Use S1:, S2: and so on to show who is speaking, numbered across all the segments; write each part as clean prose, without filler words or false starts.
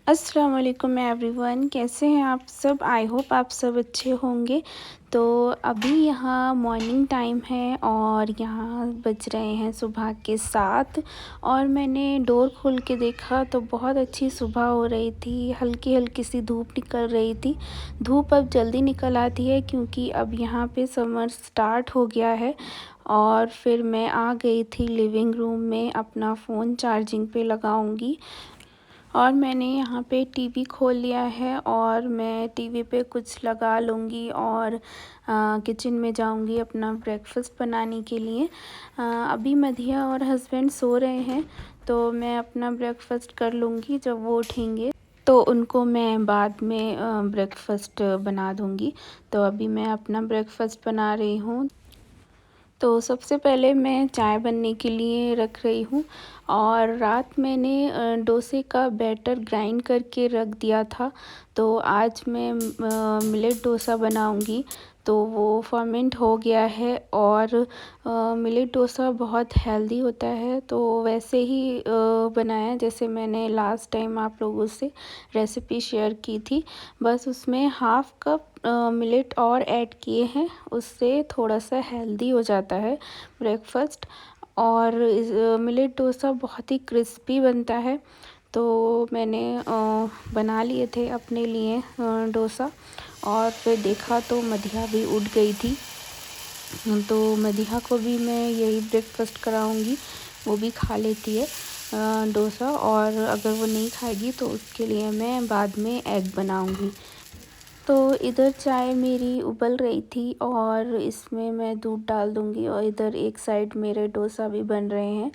S1: अस्सलाम वालेकुम एवरीवन, कैसे हैं आप सब। आई होप आप सब अच्छे होंगे। तो अभी यहाँ मॉर्निंग टाइम है और यहाँ बज रहे हैं सुबह के 7 और मैंने डोर खोल के देखा तो बहुत अच्छी सुबह हो रही थी। हल्की हल्की सी धूप निकल रही थी। धूप अब जल्दी निकल आती है क्योंकि अब यहाँ पे समर स्टार्ट हो गया है। और फिर मैं आ गई थी लिविंग रूम में, अपना फ़ोन चार्जिंग पे लगाऊंगी। और मैंने यहाँ पे टीवी खोल लिया है और मैं टीवी पे कुछ लगा लूँगी और किचन में जाऊँगी अपना ब्रेकफास्ट बनाने के लिए। अभी मधिया और हस्बैंड सो रहे हैं तो मैं अपना ब्रेकफास्ट कर लूँगी। जब वो उठेंगे तो उनको मैं बाद में ब्रेकफास्ट बना दूँगी। तो अभी मैं अपना ब्रेकफास्ट बना रही हूँ। तो सबसे पहले मैं चाय बनने के लिए रख रही हूँ और रात मैंने डोसे का बैटर ग्राइंड करके रख दिया था। तो आज मैं मिलेट डोसा बनाऊँगी। तो वो फर्मेंट हो गया है और मिलेट डोसा बहुत हेल्दी होता है। तो वैसे ही बनाया जैसे मैंने लास्ट टाइम आप लोगों से रेसिपी शेयर की थी। बस उसमें हाफ़ कप मिलेट और ऐड किए हैं, उससे थोड़ा सा हेल्दी हो जाता है ब्रेकफास्ट। और मिलेट डोसा बहुत ही क्रिस्पी बनता है। तो मैंने बना लिए थे अपने लिए डोसा और फिर देखा तो मधिया भी उठ गई थी। तो मधिया को भी मैं यही ब्रेकफास्ट कराऊंगी, वो भी खा लेती है डोसा। और अगर वो नहीं खाएगी तो उसके लिए मैं बाद में एग बनाऊंगी। तो इधर चाय मेरी उबल रही थी और इसमें मैं दूध डाल दूंगी और इधर एक साइड मेरे डोसा भी बन रहे हैं।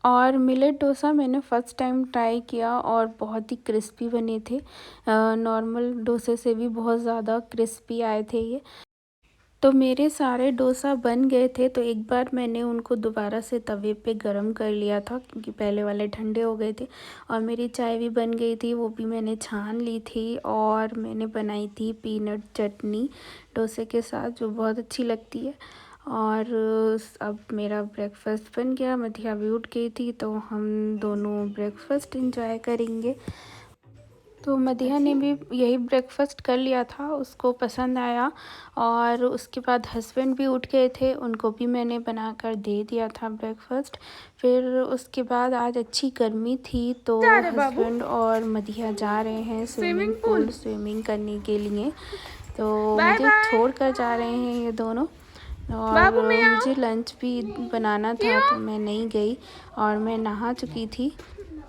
S1: और मिलेट डोसा मैंने फ़र्स्ट टाइम ट्राई किया और बहुत ही क्रिस्पी बने थे। नॉर्मल डोसे से भी बहुत ज़्यादा क्रिस्पी आए थे ये। तो मेरे सारे डोसा बन गए थे तो एक बार मैंने उनको दोबारा से तवे पे गरम कर लिया था क्योंकि पहले वाले ठंडे हो गए थे। और मेरी चाय भी बन गई थी, वो भी मैंने छान ली थी। और मैंने बनाई थी पीनट चटनी डोसे के साथ, जो बहुत अच्छी लगती है। और अब मेरा ब्रेकफास्ट बन गया, मधिया भी उठ गई थी तो हम दोनों ब्रेकफास्ट इंजॉय करेंगे। तो मदिहा ने भी यही ब्रेकफास्ट कर लिया था, उसको पसंद आया। और उसके बाद हस्बैंड भी उठ गए थे, उनको भी मैंने बनाकर दे दिया था ब्रेकफास्ट। फिर उसके बाद आज अच्छी गर्मी थी तो हस्बैंड और मदिहा जा रहे हैं स्विमिंग पूल स्विमिंग करने के लिए। तो मुझे छोड़ कर जा रहे हैं ये दोनों। और मुझे लंच भी बनाना था तो मैं नहीं गई और मैं नहा चुकी थी।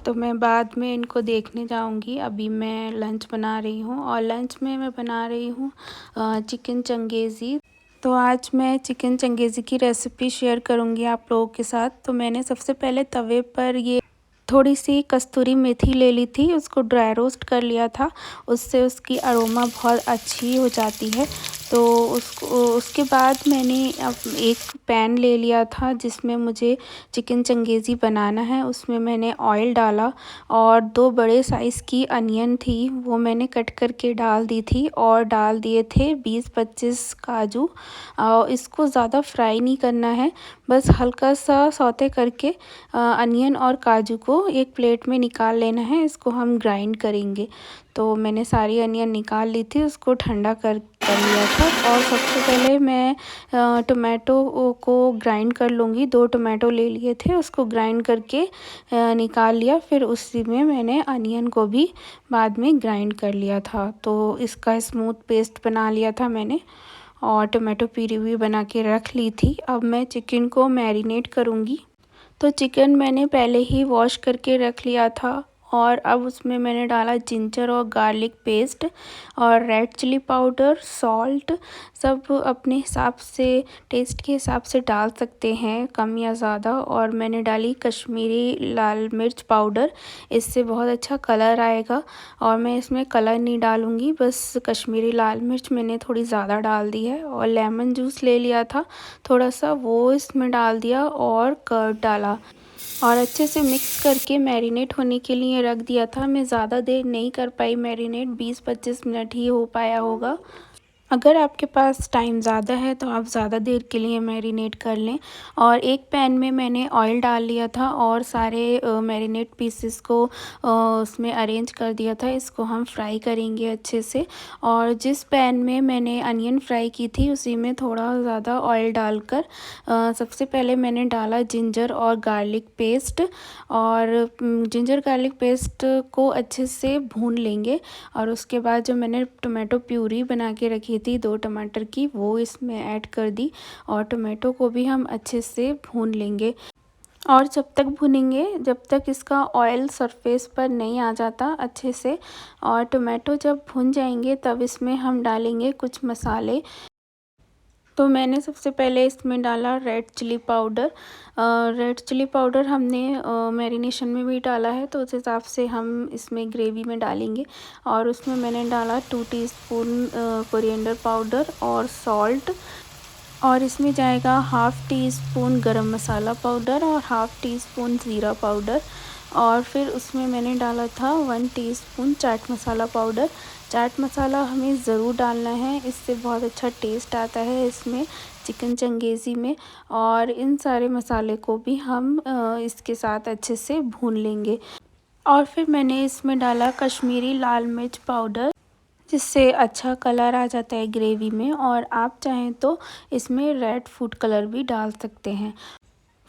S1: तो मैं बाद में इनको देखने जाऊंगी। अभी मैं लंच बना रही हूँ और लंच में मैं बना रही हूँ चिकन चंगेज़ी। तो आज मैं चिकन चंगेज़ी की रेसिपी शेयर करूँगी आप लोगों के साथ। तो मैंने सबसे पहले तवे पर ये थोड़ी सी कस्तूरी मेथी ले ली थी, उसको ड्राई रोस्ट कर लिया था। उससे उसकी अरोमा बहुत अच्छी हो जाती है। तो उसके बाद मैंने अब एक पैन ले लिया था जिसमें मुझे चिकन चंगेज़ी बनाना है। उसमें मैंने ऑयल डाला और 2 बड़े साइज़ की अनियन थी वो मैंने कट करके डाल दी थी और डाल दिए थे 20-25 काजू। इसको ज़्यादा फ्राई नहीं करना है, बस हल्का सा सौते करके अनियन और काजू को एक प्लेट में निकाल लेना है। इसको हम ग्राइंड करेंगे। तो मैंने सारी अनियन निकाल ली थी, उसको ठंडा कर लिया था। और सबसे पहले मैं टोमेटो को ग्राइंड कर लूँगी। 2 टोमेटो ले लिए थे, उसको ग्राइंड करके निकाल लिया। फिर उसी में मैंने अनियन को भी बाद में ग्राइंड कर लिया था। तो इसका स्मूथ पेस्ट बना लिया था मैंने और टोमेटो प्यूरी भी बना के रख ली थी। अब मैं चिकन को मैरिनेट करूँगी। तो चिकन मैंने पहले ही वॉश करके रख लिया था और अब उसमें मैंने डाला जिंजर और गार्लिक पेस्ट और रेड चिली पाउडर, सॉल्ट। सब अपने हिसाब से, टेस्ट के हिसाब से डाल सकते हैं, कम या ज़्यादा। और मैंने डाली कश्मीरी लाल मिर्च पाउडर, इससे बहुत अच्छा कलर आएगा। और मैं इसमें कलर नहीं डालूँगी, बस कश्मीरी लाल मिर्च मैंने थोड़ी ज़्यादा डाल दी है। और लेमन जूस ले लिया था थोड़ा सा, वो इसमें डाल दिया और कर्ड डाला और अच्छे से मिक्स करके मैरिनेट होने के लिए रख दिया था। मैं ज़्यादा देर नहीं कर पाई मैरिनेट, 20-25 मिनट ही हो पाया होगा। अगर आपके पास टाइम ज़्यादा है तो आप ज़्यादा देर के लिए मैरिनेट कर लें। और एक पैन में मैंने ऑयल डाल लिया था और सारे मैरिनेट पीसेस को उसमें अरेंज कर दिया था। इसको हम फ्राई करेंगे अच्छे से। और जिस पैन में मैंने अनियन फ्राई की थी उसी में थोड़ा ज़्यादा ऑयल डालकर सबसे पहले मैंने डाला जिंजर और गार्लिक पेस्ट। और जिंजर गार्लिक पेस्ट को अच्छे से भून लेंगे। और उसके बाद जो मैंने टोमेटो प्यूरी बना के रखी थी 2 टमाटर की, वो इसमें ऐड कर दी। और टोमेटो को भी हम अच्छे से भून लेंगे। और जब तक भुनेंगे जब तक इसका ऑयल सरफेस पर नहीं आ जाता अच्छे से। और टोमेटो जब भुन जाएंगे तब इसमें हम डालेंगे कुछ मसाले। तो मैंने सबसे पहले इसमें डाला red chilli powder. Red chilli powder हमने मैरिनेशन में भी डाला है, तो उस हिसाब से हम इसमें ग्रेवी में डालेंगे। और उसमें मैंने डाला 2 टीस्पून कोरिएंडर पाउडर और सॉल्ट। और इसमें जाएगा हाफ़ टी स्पून गरम मसाला पाउडर और हाफ़ टी स्पून ज़ीरा पाउडर। और फिर उसमें मैंने डाला था 1 टीस्पून चाट मसाला पाउडर। चाट मसाला हमें ज़रूर डालना है, इससे बहुत अच्छा टेस्ट आता है इसमें चिकन चंगेज़ी में। और इन सारे मसाले को भी हम इसके साथ अच्छे से भून लेंगे। और फिर मैंने इसमें डाला कश्मीरी लाल मिर्च पाउडर, जिससे अच्छा कलर आ जाता है ग्रेवी में। और आप चाहें तो इसमें रेड फूड कलर भी डाल सकते हैं।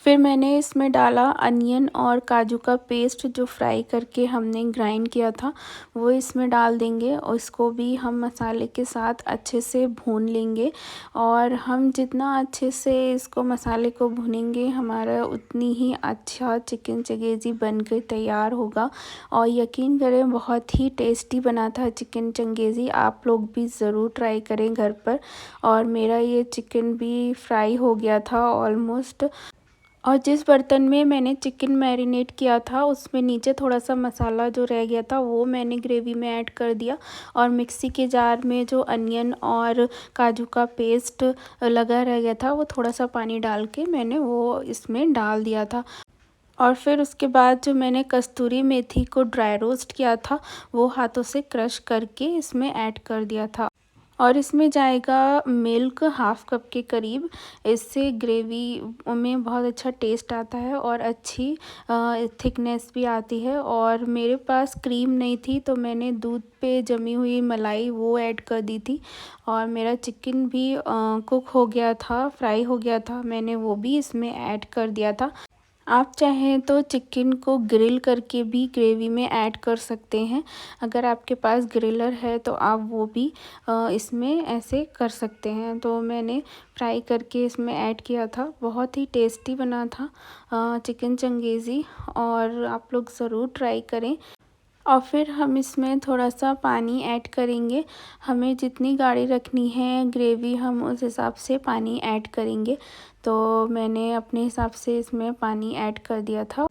S1: फिर मैंने इसमें डाला अनियन और काजू का पेस्ट जो फ्राई करके हमने ग्राइंड किया था, वो इसमें डाल देंगे। और इसको भी हम मसाले के साथ अच्छे से भून लेंगे। और हम जितना अच्छे से इसको मसाले को भूनेंगे हमारा उतनी ही अच्छा चिकन चंगेज़ी बनकर तैयार होगा। और यकीन करें बहुत ही टेस्टी बना था चिकन चंगेज़ी। आप लोग भी ज़रूर ट्राई करें घर पर। और मेरा ये चिकन भी फ्राई हो गया था ऑलमोस्ट। और जिस बर्तन में मैंने चिकन मैरिनेट किया था उसमें नीचे थोड़ा सा मसाला जो रह गया था वो मैंने ग्रेवी में ऐड कर दिया। और मिक्सी के जार में जो अनियन और काजू का पेस्ट लगा रह गया था वो थोड़ा सा पानी डाल के मैंने वो इसमें डाल दिया था। और फिर उसके बाद जो मैंने कस्तूरी मेथी को ड्राई रोस्ट किया था वो हाथों से क्रश करके इसमें ऐड कर दिया था। और इसमें जाएगा मिल्क हाफ़ कप के करीब। इससे ग्रेवी में बहुत अच्छा टेस्ट आता है और अच्छी थिकनेस भी आती है। और मेरे पास क्रीम नहीं थी तो मैंने दूध पे जमी हुई मलाई वो ऐड कर दी थी। और मेरा चिकन भी कुक हो गया था, फ्राई हो गया था, मैंने वो भी इसमें ऐड कर दिया था। आप चाहें तो चिकन को ग्रिल करके भी ग्रेवी में ऐड कर सकते हैं। अगर आपके पास ग्रिलर है तो आप वो भी इसमें ऐसे कर सकते हैं। तो मैंने फ्राई करके इसमें ऐड किया था। बहुत ही टेस्टी बना था चिकन चंगेज़ी, और आप लोग ज़रूर ट्राई करें। और फिर हम इसमें थोड़ा सा पानी ऐड करेंगे। हमें जितनी गाढ़ी रखनी है ग्रेवी हम उस हिसाब से पानी ऐड करेंगे। तो मैंने अपने हिसाब से इसमें पानी ऐड कर दिया था।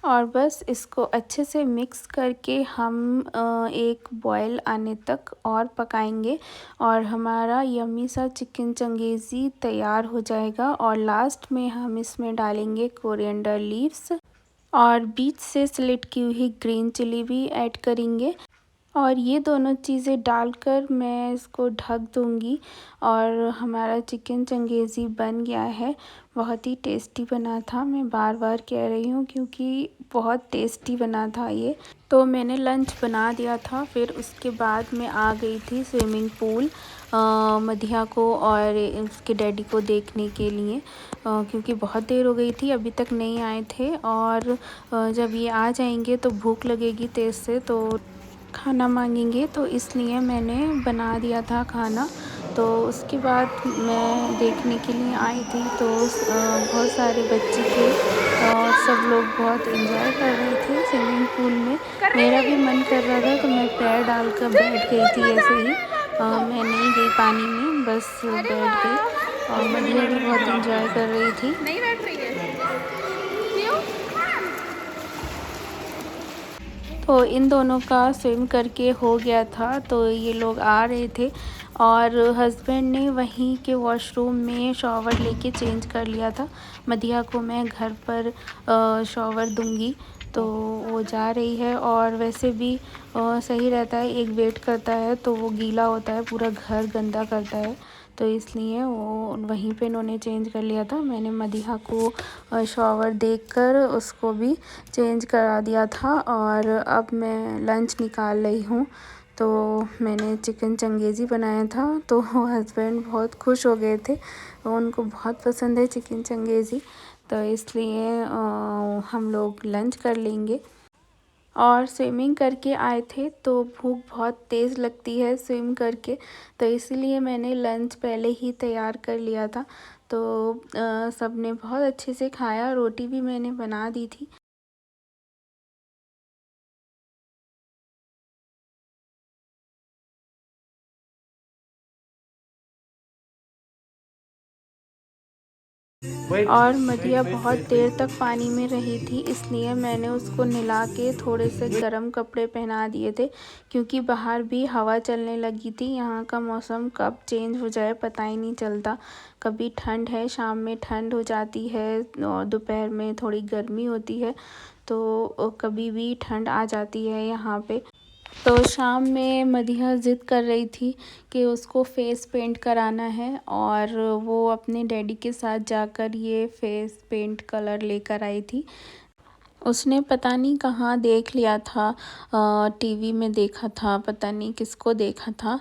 S1: और बस इसको अच्छे से मिक्स करके हम एक बॉयल आने तक और पकाएंगे। और हमारा यम्मी सा चिकन चंगेज़ी तैयार हो जाएगा। और लास्ट में हम इसमें डालेंगे कोरिएंडर लीव्स और बीच से स्लिट की हुई ग्रीन चिली भी ऐड करेंगे। और ये दोनों चीज़ें डालकर मैं इसको ढक दूँगी। और हमारा चिकन चंगेज़ी बन गया है। बहुत ही टेस्टी बना था, मैं बार बार कह रही हूँ क्योंकि बहुत टेस्टी बना था ये। तो मैंने लंच बना दिया था। फिर उसके बाद मैं आ गई थी स्विमिंग पूल मधिया को और उसके डैडी को देखने के लिए, क्योंकि बहुत देर हो गई थी, अभी तक नहीं आए थे। और जब ये आ जाएंगे तो भूख लगेगी तेज़ से, तो खाना मांगेंगे, तो इसलिए मैंने बना दिया था खाना। तो उसके बाद मैं देखने के लिए आई थी। तो बहुत सारे बच्चे थे और सब लोग बहुत एंजॉय कर रहे थे स्विमिंग पूल में। मेरा भी मन कर रहा था तो मैं पैर डालकर बैठ गई थी ऐसे ही। मैं नहीं गई पानी में, बस बैठ गई। और मधिया भी बहुत एंजॉय कर रही थी। नहीं बैठ रही है क्यों? तो इन दोनों का स्विम करके हो गया था। तो ये लोग आ रहे थे और हस्बैंड ने वहीं के वॉशरूम में शॉवर लेके चेंज कर लिया था। मधिया को मैं घर पर शॉवर दूंगी। तो वो जा रही है। और वैसे भी सही रहता है, एक वेट करता है तो वो गीला होता है, पूरा घर गंदा करता है, तो इसलिए वो वहीं पे इन्होंने चेंज कर लिया था। मैंने मदीहा को शॉवर देकर उसको भी चेंज करा दिया था। और अब मैं लंच निकाल रही हूँ। तो मैंने चिकन चंगेज़ी बनाया था, तो हस्बैंड बहुत खुश हो गए थे, उनको बहुत पसंद है चिकन चंगेज़ी, तो इसलिए हम लोग लंच कर लेंगे। और स्विमिंग करके आए थे तो भूख बहुत तेज़ लगती है स्विम करके, तो इसीलिए मैंने लंच पहले ही तैयार कर लिया था। तो सबने बहुत अच्छे से खाया, रोटी भी मैंने बना दी थी। और मदिया बहुत देर तक पानी में रही थी, इसलिए मैंने उसको नहला के थोड़े से गर्म कपड़े पहना दिए थे, क्योंकि बाहर भी हवा चलने लगी थी। यहाँ का मौसम कब चेंज हो जाए पता ही नहीं चलता, कभी ठंड है, शाम में ठंड हो जाती है और दोपहर में थोड़ी गर्मी होती है, तो कभी भी ठंड आ जाती है यहाँ पे। तो शाम में मदीहा ज़िद कर रही थी कि उसको फेस पेंट कराना है, और वो अपने डैडी के साथ जाकर ये फेस पेंट कलर लेकर आई थी। उसने पता नहीं कहाँ देख लिया था, टीवी में देखा था, पता नहीं किसको देखा था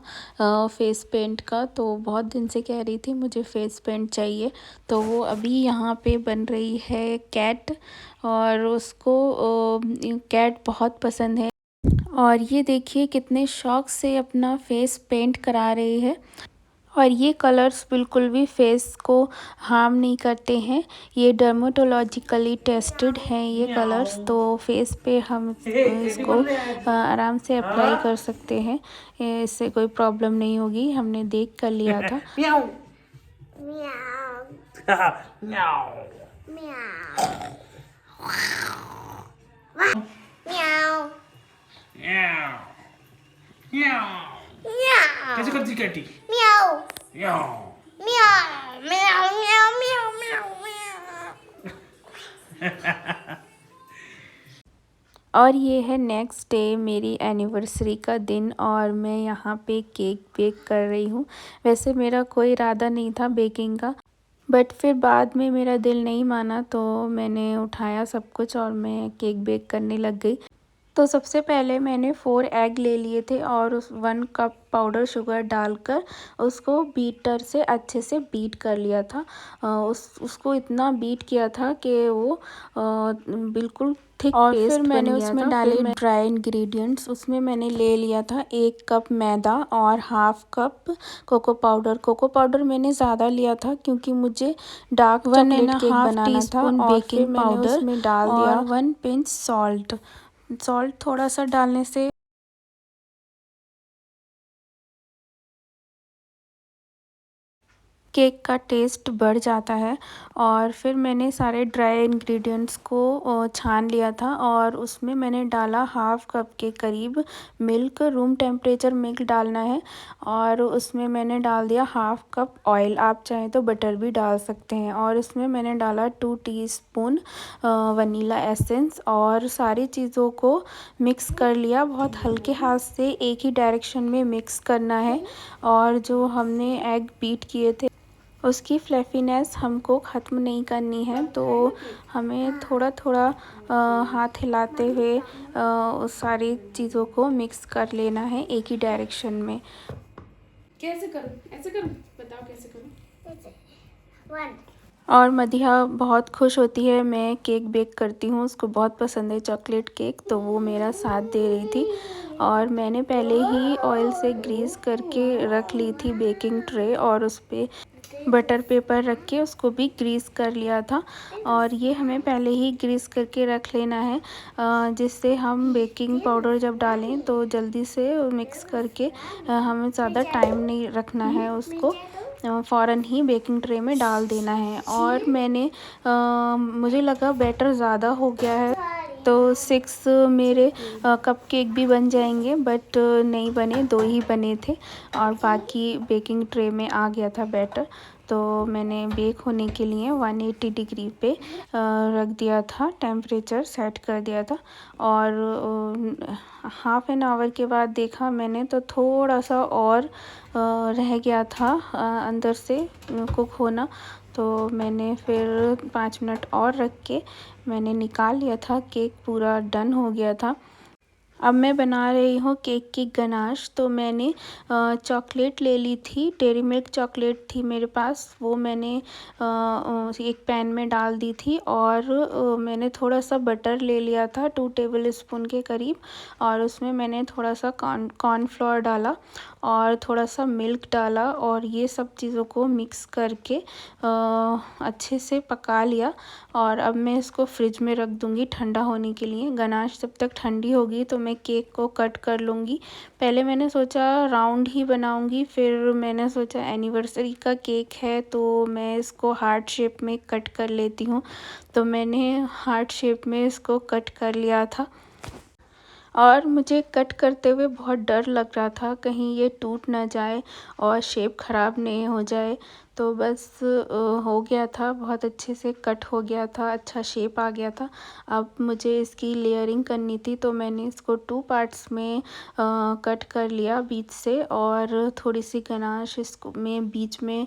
S1: फेस पेंट का, तो बहुत दिन से कह रही थी मुझे फेस पेंट चाहिए। तो वो अभी यहाँ पे बन रही है कैट, और उसको कैट बहुत पसंद है। और ये देखिए कितने शौक से अपना फेस पेंट करा रही है। और ये कलर्स बिल्कुल भी फेस को हार्म नहीं करते हैं, ये डर्मेटोलॉजिकली टेस्टेड हैं ये कलर्स, तो फेस पे हम इसको आराम से अप्लाई कर सकते हैं, इससे कोई प्रॉब्लम नहीं होगी, हमने देख कर लिया था। म्याऊ म्याऊ म्याऊ कैसे करती कैटी? म्याऊ म्याऊ म्याऊ म्याऊ म्याऊ म्याऊ म्याऊ। और ये है नेक्स्ट डे, मेरी एनिवर्सरी का दिन, और मैं यहाँ पे केक बेक कर रही हूँ। वैसे मेरा कोई इरादा नहीं था बेकिंग का, बट फिर बाद में मेरा दिल नहीं माना, तो मैंने उठाया सब कुछ और मैं केक बेक करने लग गई। तो सबसे पहले मैंने 4 एग ले लिए थे, और उस 1 कप पाउडर शुगर डालकर उसको बीटर से अच्छे से बीट कर लिया था। उसको इतना बीट किया था कि वो बिल्कुल थिक और पेस्ट फिर मैंने उसमें डाले ड्राई इंग्रेडिएंट्स। उसमें मैंने ले लिया था 1 कप मैदा और half cup cocoa powder. Cocoa powder मैंने ज़्यादा लिया था क्योंकि मुझे डार्क चॉकलेट केक बनाना था। और बेकिंग पाउडर उसमें डाल दिया, 1 पिंच सॉल्ट थोड़ा सा डालने से केक का टेस्ट बढ़ जाता है। और फिर मैंने सारे ड्राई इंग्रेडिएंट्स को छान लिया था, और उसमें मैंने डाला हाफ कप के करीब मिल्क, रूम टेम्परेचर मिल्क डालना है। और उसमें मैंने डाल दिया हाफ कप ऑयल, आप चाहें तो बटर भी डाल सकते हैं। और इसमें मैंने डाला 2 टीस्पून वनीला एसेंस, और सारी चीज़ों को मिक्स कर लिया। बहुत हल्के हाथ से एक ही डायरेक्शन में मिक्स करना है। और जो हमने एग बीट किए थे उसकी फ्लफ़ीनेस हमको ख़त्म नहीं करनी है, तो हमें थोड़ा थोड़ा हाथ हिलाते हुए उस सारी चीज़ों को मिक्स कर लेना है एक ही डायरेक्शन में। कैसे करूँ, ऐसे करूँ, बताओ कैसे करूँ। और मदीहा बहुत खुश होती है, मैं केक बेक करती हूँ, उसको बहुत पसंद है चॉकलेट केक, तो वो मेरा साथ दे रही थी। और मैंने पहले ही ऑयल से ग्रीस करके रख ली थी बेकिंग ट्रे, और उस पर बटर पेपर रख के उसको भी ग्रीस कर लिया था। और ये हमें पहले ही ग्रीस करके रख लेना है, जिससे हम बेकिंग पाउडर जब डालें तो जल्दी से मिक्स करके हमें ज़्यादा टाइम नहीं रखना है, उसको फ़ौरन ही बेकिंग ट्रे में डाल देना है। और मैंने मुझे लगा बैटर ज़्यादा हो गया है, तो 6 मेरे कप केक भी बन जाएंगे, बट नहीं बने, 2 ही बने थे, और बाकी बेकिंग ट्रे में आ गया था बैटर। तो मैंने बेक होने के लिए 180 डिग्री पे रख दिया था, टेम्परेचर सेट कर दिया था। और हाफ़ एन आवर के बाद देखा मैंने तो थोड़ा सा और रह गया था अंदर से कुक होना। तो मैंने फिर 5 मिनट और रख के मैंने निकाल लिया था। केक पूरा डन हो गया था। अब मैं बना रही हूँ केक की गनाश। तो मैंने चॉकलेट ले ली थी, डेयरी मिल्क चॉकलेट थी मेरे पास, वो मैंने एक पैन में डाल दी थी। और मैंने थोड़ा सा बटर ले लिया था 2 टेबल स्पून के करीब, और उसमें मैंने थोड़ा सा कॉर्नफ्लोर डाला और थोड़ा सा मिल्क डाला, और ये सब चीज़ों को मिक्स करके अच्छे से पका लिया। और अब मैं इसको फ्रिज में रख दूँगी ठंडा होने के लिए। गनाश जब तक ठंडी होगी तो मैं केक को कट कर लूँगी। पहले मैंने सोचा राउंड ही बनाऊँगी, फिर मैंने सोचा एनिवर्सरी का केक है तो मैं इसको हार्ट शेप में कट कर लेती हूँ। तो मैंने हार्ट शेप में इसको कट कर लिया था। और मुझे कट करते हुए बहुत डर लग रहा था कहीं ये टूट ना जाए और शेप ख़राब नहीं हो जाए। तो बस हो गया था, बहुत अच्छे से कट हो गया था, अच्छा शेप आ गया था। अब मुझे इसकी लेयरिंग करनी थी तो मैंने इसको 2 पार्ट्स में कट कर लिया बीच से, और थोड़ी सी गनाश इसको में बीच में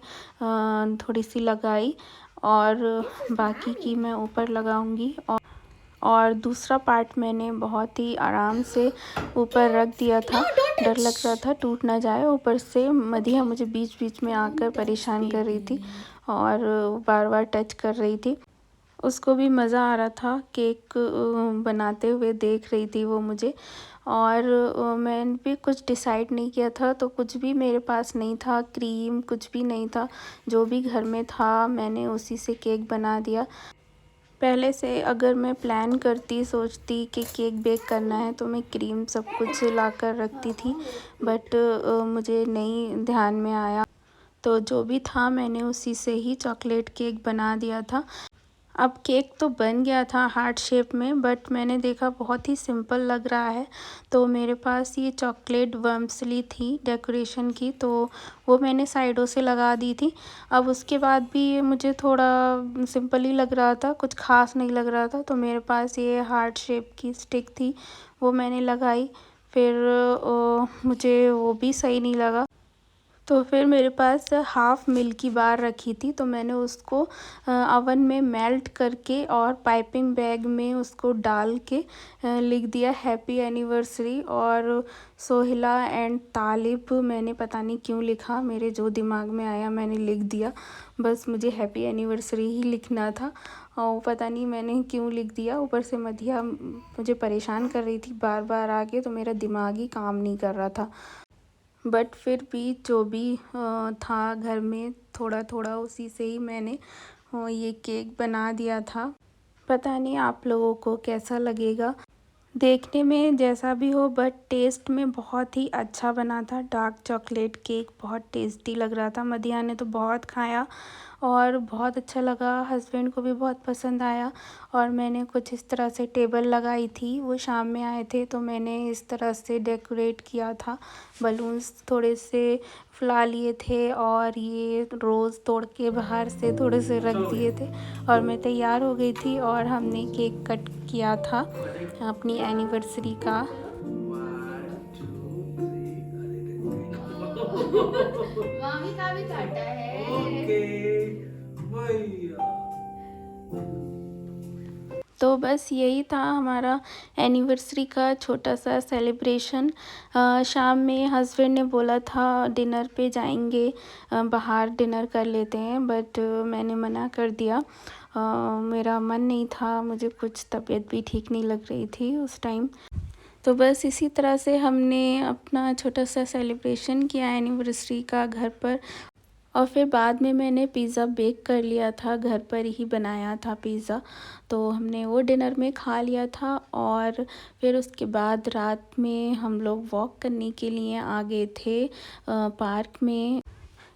S1: थोड़ी सी लगाई, और बाकी की मैं ऊपर लगाऊंगी। और दूसरा पार्ट मैंने बहुत ही आराम से ऊपर रख दिया था। डर लग रहा था टूट ना जाए। ऊपर से मधिया मुझे बीच बीच में आकर परेशान कर रही थी और बार बार टच कर रही थी। उसको भी मज़ा आ रहा था, केक बनाते हुए देख रही थी वो मुझे। और मैंने भी कुछ डिसाइड नहीं किया था, तो कुछ भी मेरे पास नहीं था, क्रीम कुछ भी नहीं था। जो भी घर में था मैंने उसी से केक बना दिया। पहले से अगर मैं प्लान करती, सोचती कि केक बेक करना है तो मैं क्रीम सब कुछ ला कर रखती थी, बट मुझे नहीं ध्यान में आया। तो जो भी था मैंने उसी से ही चॉकलेट केक बना दिया था। अब केक तो बन गया था हार्ट शेप में, बट मैंने देखा बहुत ही सिंपल लग रहा है, तो मेरे पास ये चॉकलेट वर्म्सली थी डेकोरेशन की, तो वो मैंने साइडों से लगा दी थी। अब उसके बाद भी ये मुझे थोड़ा सिंपल ही लग रहा था, कुछ ख़ास नहीं लग रहा था, तो मेरे पास ये हार्ट शेप की स्टिक थी, वो मैंने लगाई। फिर मुझे वो भी सही नहीं लगा, तो फिर मेरे पास हाफ़ मिल्की बार रखी थी, तो मैंने उसको अवन में मेल्ट करके और पाइपिंग बैग में उसको डाल के लिख दिया हैप्पी एनिवर्सरी। और सोहिला एंड तालिब मैंने पता नहीं क्यों लिखा, मेरे जो दिमाग में आया मैंने लिख दिया। बस मुझे हैप्पी एनिवर्सरी ही लिखना था और पता नहीं मैंने क्यों लिख दिया। ऊपर से मधिया मुझे परेशान कर रही थी बार बार आके, तो मेरा दिमाग ही काम नहीं कर रहा था। बट फिर भी जो भी था घर में थोड़ा थोड़ा उसी से ही मैंने ये केक बना दिया था। पता नहीं आप लोगों को कैसा लगेगा, देखने में जैसा भी हो, बट टेस्ट में बहुत ही अच्छा बना था। डार्क चॉकलेट केक बहुत टेस्टी लग रहा था। मधिया ने तो बहुत खाया और बहुत अच्छा लगा, हस्बैंड को भी बहुत पसंद आया। और मैंने कुछ इस तरह से टेबल लगाई थी, वो शाम में आए थे तो मैंने इस तरह से डेकोरेट किया था। बलून्स थोड़े से फुला लिए थे और ये रोज़ तोड़ के बाहर से थोड़े से रख दिए थे, और मैं तैयार हो गई थी और हमने केक कट किया था अपनी एनिवर्सरी का।
S2: मामी का भी काटा है।
S3: ओके भैया।
S1: तो बस यही था हमारा एनिवर्सरी का छोटा सा सेलिब्रेशन। शाम में हस्बैंड ने बोला था डिनर पे जाएंगे, बाहर डिनर कर लेते हैं, बट मैंने मना कर दिया। मेरा मन नहीं था, मुझे कुछ तबीयत भी ठीक नहीं लग रही थी उस टाइम। तो बस इसी तरह से हमने अपना छोटा सा सेलिब्रेशन किया एनिवर्सरी का घर पर। और फिर बाद में मैंने पिज़्ज़ा बेक कर लिया था, घर पर ही बनाया था पिज़्ज़ा, तो हमने वो डिनर में खा लिया था। और फिर उसके बाद रात में हम लोग वॉक करने के लिए आ गए थे पार्क में।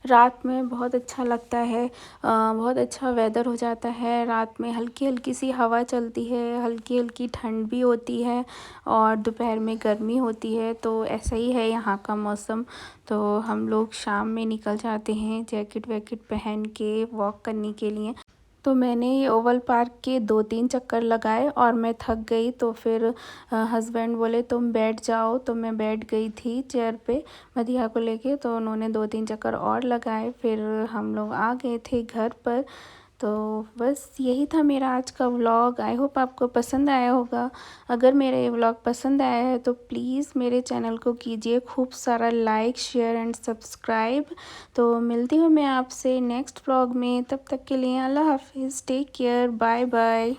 S1: रात में बहुत अच्छा लगता है। बहुत अच्छा वेदर हो जाता है। रात में हल्की हल्की सी हवा चलती है, हल्की हल्की ठंड भी होती है और दोपहर में गर्मी होती है। तो ऐसा ही है यहाँ का मौसम। तो हम लोग शाम में निकल जाते हैं जैकेट वैकेट पहन के वॉक करने के लिए। तो मैंने ये ओवल पार्क के 2-3 चक्कर लगाए और मैं थक गई। तो फिर हस्बैंड बोले तुम बैठ जाओ, तो मैं बैठ गई थी चेयर पे मदिया को लेके। तो उन्होंने 2-3 चक्कर और लगाए, फिर हम लोग आ गए थे घर पर। तो बस यही था मेरा आज का व्लॉग। आई होप आपको पसंद आया होगा। अगर मेरा ये व्लॉग पसंद आया है तो प्लीज़ मेरे चैनल को कीजिए खूब सारा लाइक, शेयर एंड सब्सक्राइब। तो मिलती हूँ मैं आपसे नेक्स्ट व्लॉग में। तब तक के लिए अल्लाह हाफिज़, टेक केयर, बाय बाय।